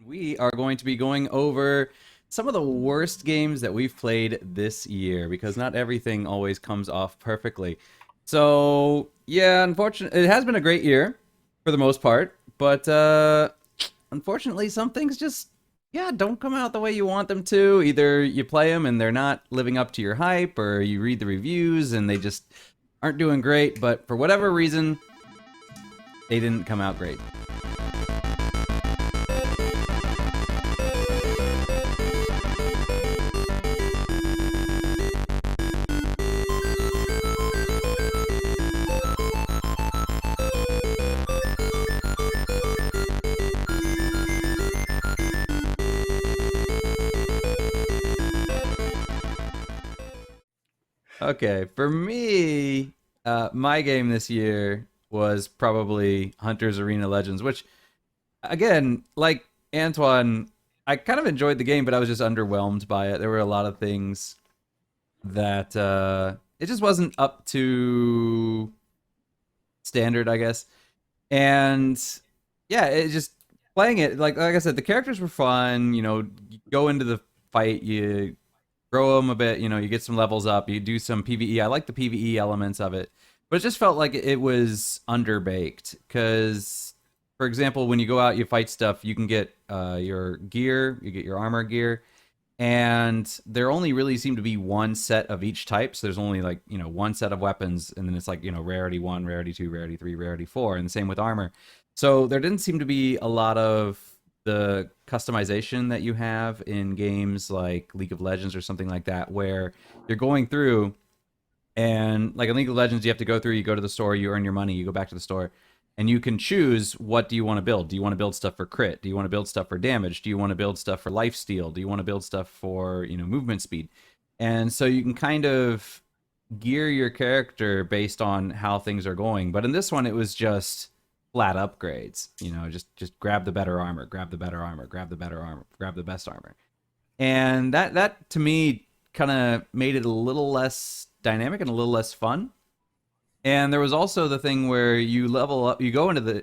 we are going to be going over some of the worst games that we've played this year because not everything always comes off perfectly. So, yeah, unfortunately, it has been a great year for the most part, but unfortunately, some things just, yeah, don't come out the way you want them to. Either you play them and they're not living up to your hype, or you read the reviews and they just aren't doing great, but for whatever reason, they didn't come out great. Okay, for me, my game this year was probably Hunter's Arena Legends, which, again, like Antoine, I kind of enjoyed the game, but I was just underwhelmed by it. There were a lot of things that it just wasn't up to standard, I guess. And yeah, it just playing it like I said, the characters were fun. You go into the fight, you grow them a bit. You get some levels up. You do some PVE. I like the PVE elements of it, but it just felt like it was underbaked. Because, for example, when you go out, you fight stuff. You can get your gear. You get your armor gear, and there only really seemed to be one set of each type. So there's only like one set of weapons, and then it's like rarity 1, rarity 2, rarity 3, rarity 4, and the same with armor. So there didn't seem to be a lot of the customization that you have in games like League of Legends or something like that, where you're going through and like in League of Legends, you have to go through, you go to the store, you earn your money, you go back to the store, and you can choose what do you want to build. Do you want to build stuff for crit? Do you want to build stuff for damage? Do you want to build stuff for life steal? Do you want to build stuff for, movement speed? And so you can kind of gear your character based on how things are going. But in this one, it was just flat upgrades. Just grab the better armor, grab the better armor, grab the better armor, grab the best armor. And that to me kind of made it a little less dynamic and a little less fun. And there was also the thing where you level up, you go into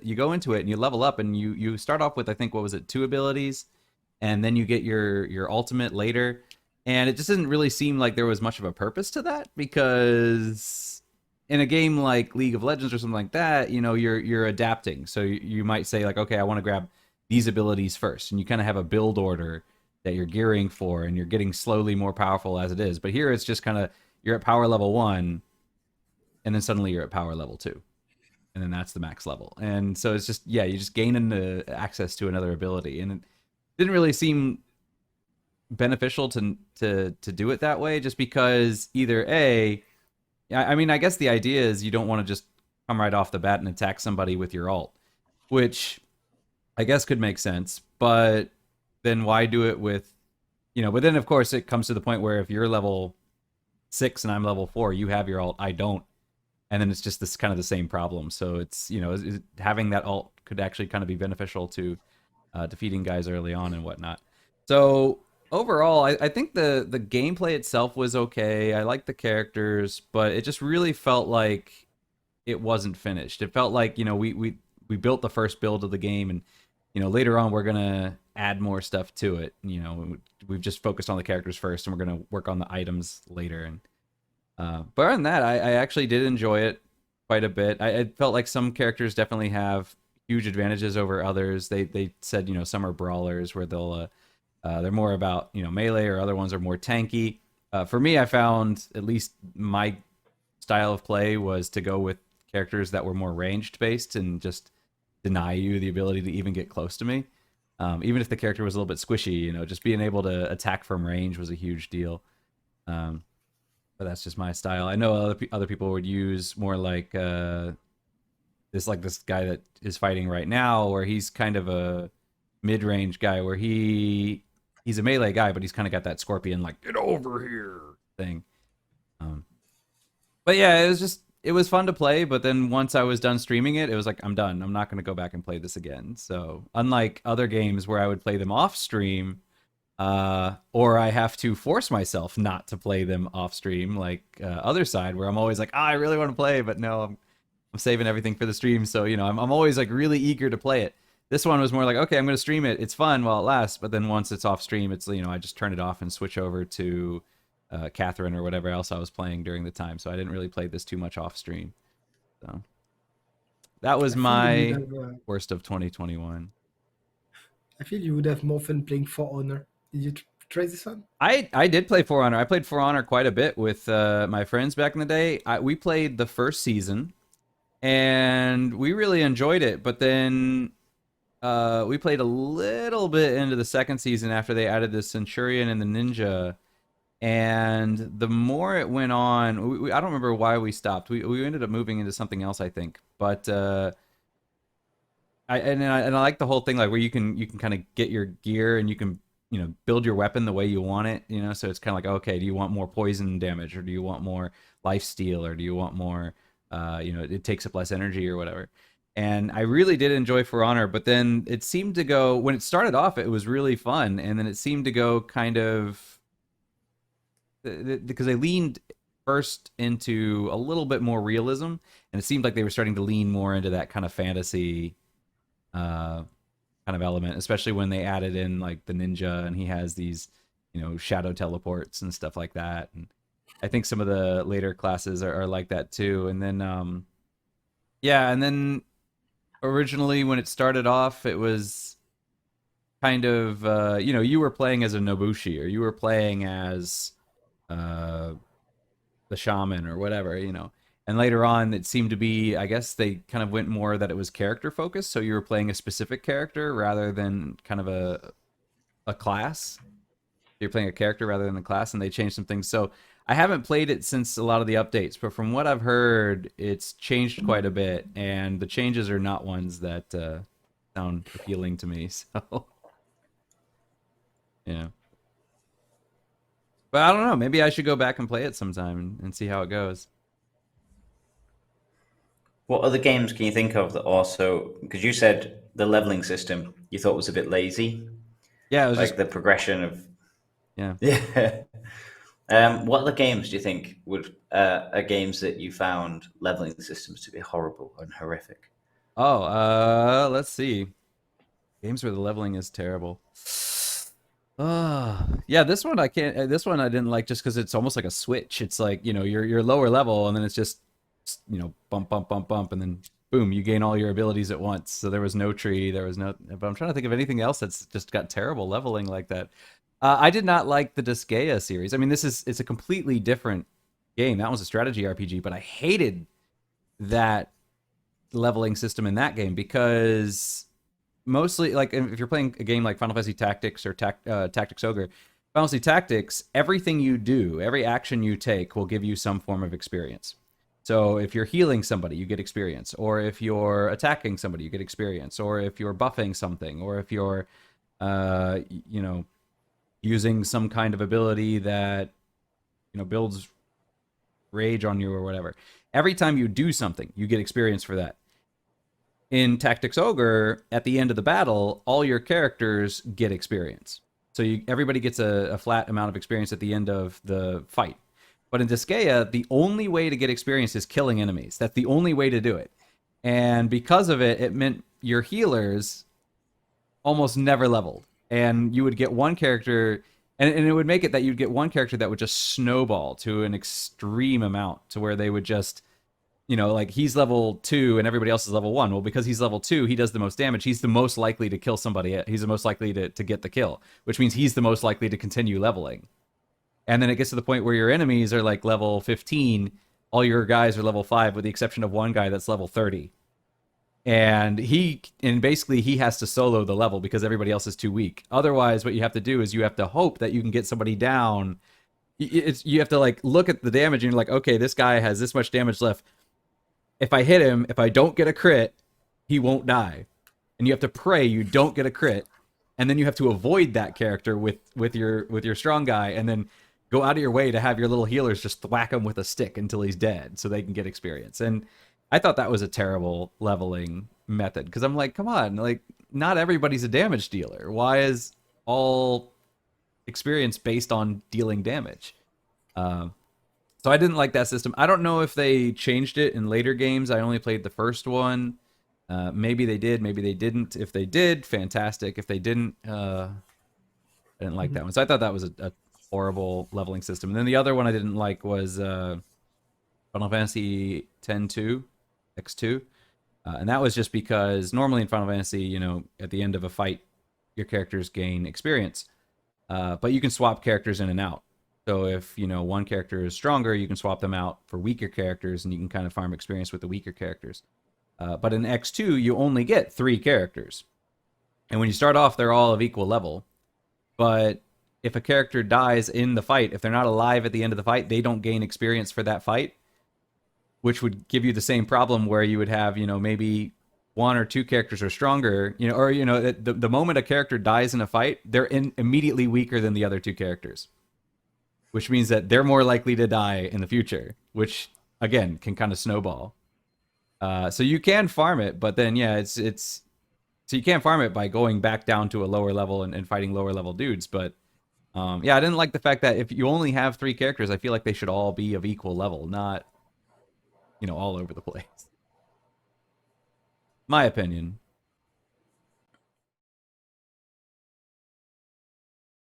it and you level up, and you start off with, I think, what was it, 2 abilities, and then you get your ultimate later. And it just didn't really seem like there was much of a purpose to that, because in a game like League of Legends or something like that, you're adapting. So you might say like, okay, I want to grab these abilities first, and you kind of have a build order that you're gearing for, and you're getting slowly more powerful as it is. But here it's just kind of, you're at power level 1, and then suddenly you're at power level 2, and then that's the max level. And so it's just, yeah, you just gain the access to another ability, and it didn't really seem beneficial to do it that way, just because either I mean, I guess the idea is you don't want to just come right off the bat and attack somebody with your ult, which I guess could make sense, but then why do it with, but then of course it comes to the point where if you're level 6 and I'm level 4, you have your ult, I don't. And then it's just this kind of the same problem. So it's, having that ult could actually kind of be beneficial to defeating guys early on and whatnot. So overall, I think the gameplay itself was okay. I liked the characters, but it just really felt like it wasn't finished. It felt like, we built the first build of the game, and, later on we're going to add more stuff to it. We've just focused on the characters first, and we're going to work on the items later. And but other than that, I actually did enjoy it quite a bit. I felt like some characters definitely have huge advantages over others. They said, some are brawlers where they're more about, melee, or other ones are more tanky. For me, I found at least my style of play was to go with characters that were more ranged based and just deny you the ability to even get close to me. Even if the character was a little bit squishy, just being able to attack from range was a huge deal. But that's just my style. I know other people would use more like this guy that is fighting right now, where he's kind of a mid-range guy, where he's a melee guy, but he's kind of got that scorpion like get over here thing. But yeah, it was fun to play. But then once I was done streaming it, it was like, I'm done. I'm not going to go back and play this again. So unlike other games where I would play them off stream, or I have to force myself not to play them off stream, like other side, where I'm always like, I really want to play, but no, I'm saving everything for the stream. So I'm always like really eager to play it. This one was more like, okay, I'm going to stream it. It's fun while it lasts, but then once it's off stream, it's I just turn it off and switch over to Catherine or whatever else I was playing during the time. So I didn't really play this too much off stream. So that was I feel you would my have. worst of 2021. I feel you would have more fun playing For Honor. Did you try this one? I did play For Honor. I played For Honor quite a bit with my friends back in the day. We played the first season, and we really enjoyed it. But then we played a little bit into the second season after they added the Centurion and the Ninja. And the more it went on, I don't remember why we stopped. We ended up moving into something else, I think. But I like the whole thing, like where you can kind of get your gear and you can build your weapon the way you want it. So it's kind of like, okay, do you want more poison damage, or do you want more life steal, or do you want more it takes up less energy or whatever. And I really did enjoy For Honor, but then it seemed to go, when it started off, it was really fun, and then it seemed to go kind of, because they leaned first into a little bit more realism, and it seemed like they were starting to lean more into that kind of fantasy kind of element, especially when they added in like the ninja, and he has these shadow teleports and stuff like that. And I think some of the later classes are like that too. And then yeah, and then originally when it started off, it was kind of you were playing as a Nobushi, or you were playing as uh the shaman or whatever. And later on, it seemed to be, I guess they kind of went more that it was character focused, so you were playing a specific character rather than kind of a class. You're playing a character rather than a class, and they changed some things. So I haven't played it since a lot of the updates, but from what I've heard, it's changed quite a bit, and the changes are not ones that sound appealing to me. So yeah, but I don't know. Maybe I should go back and play it sometime and see how it goes. What other games can you think of that also? Because you said the leveling system you thought was a bit lazy, Yeah, it was like just the progression of yeah. yeah. What other games do you think are games that you found leveling systems to be horrible and horrific? Oh, let's see. Games where the leveling is terrible. Yeah, this one I can't. This one I didn't like just because it's almost like a switch. It's like you're lower level, and then it's just bump bump bump bump, and then boom, you gain all your abilities at once. So there was no tree, there was no. But I'm trying to think of anything else that's just got terrible leveling like that. I did not like the Disgaea series. I mean, it's a completely different game. That was a strategy RPG, but I hated that leveling system in that game because mostly, like, if you're playing a game like Final Fantasy Tactics or Tactics Ogre, Final Fantasy Tactics, everything you do, every action you take will give you some form of experience. So if you're healing somebody, you get experience, or if you're attacking somebody, you get experience, or if you're buffing something, or if you're using some kind of ability that builds rage on you or whatever. Every time you do something, you get experience for that. In Tactics Ogre, at the end of the battle, all your characters get experience. So everybody gets a flat amount of experience at the end of the fight. But in Disgaea, the only way to get experience is killing enemies. That's the only way to do it. And because of it, it meant your healers almost never leveled. And you would get one character, and it would make it that you'd get one character that would just snowball to an extreme amount, to where they would just, like, he's level 2 and everybody else is level 1. Well, because he's level 2, he does the most damage. He's the most likely to kill somebody. He's the most likely to get the kill, which means he's the most likely to continue leveling. And then it gets to the point where your enemies are like level 15. All your guys are level 5, with the exception of one guy that's level 30. And basically he has to solo the level because everybody else is too weak. Otherwise, what you have to do is you have to hope that you can get somebody down. You have to, like, look at the damage and you're like, okay, this guy has this much damage left. If I hit him, if I don't get a crit, he won't die. And you have to pray you don't get a crit. And then you have to avoid that character with your strong guy, and then go out of your way to have your little healers just whack him with a stick until he's dead so they can get experience. And I thought that was a terrible leveling method, because I'm like, come on, like, not everybody's a damage dealer. Why is all experience based on dealing damage? So I didn't like that system. I don't know if they changed it in later games. I only played the first one. Maybe they did, maybe they didn't. If they did, fantastic. If they didn't, I didn't like that one. So I thought that was a horrible leveling system. And then the other one I didn't like was Final Fantasy X-2, X2. And that was just because normally in Final Fantasy, you know, at the end of a fight, your characters gain experience. But you can swap characters in and out. So if, you know, one character is stronger, you can swap them out for weaker characters and you can kind of farm experience with the weaker characters. But in X2, you only get 3 characters. And when you start off, they're all of equal level. But if a character dies in the fight, if they're not alive at the end of the fight, they don't gain experience for that fight, which would give you the same problem where you would have, you know, maybe 1 or 2 characters are stronger, you know, or, you know, the moment a character dies in a fight, they're immediately weaker than the other 2 characters, which means that they're more likely to die in the future, which, again, can kind of snowball. So you can farm it, but then, yeah, it's so you can't farm it by going back down to a lower level and fighting lower level dudes. But yeah, I didn't like the fact that if you only have 3 characters, I feel like they should all be of equal level, not, you know, all over the place. My opinion.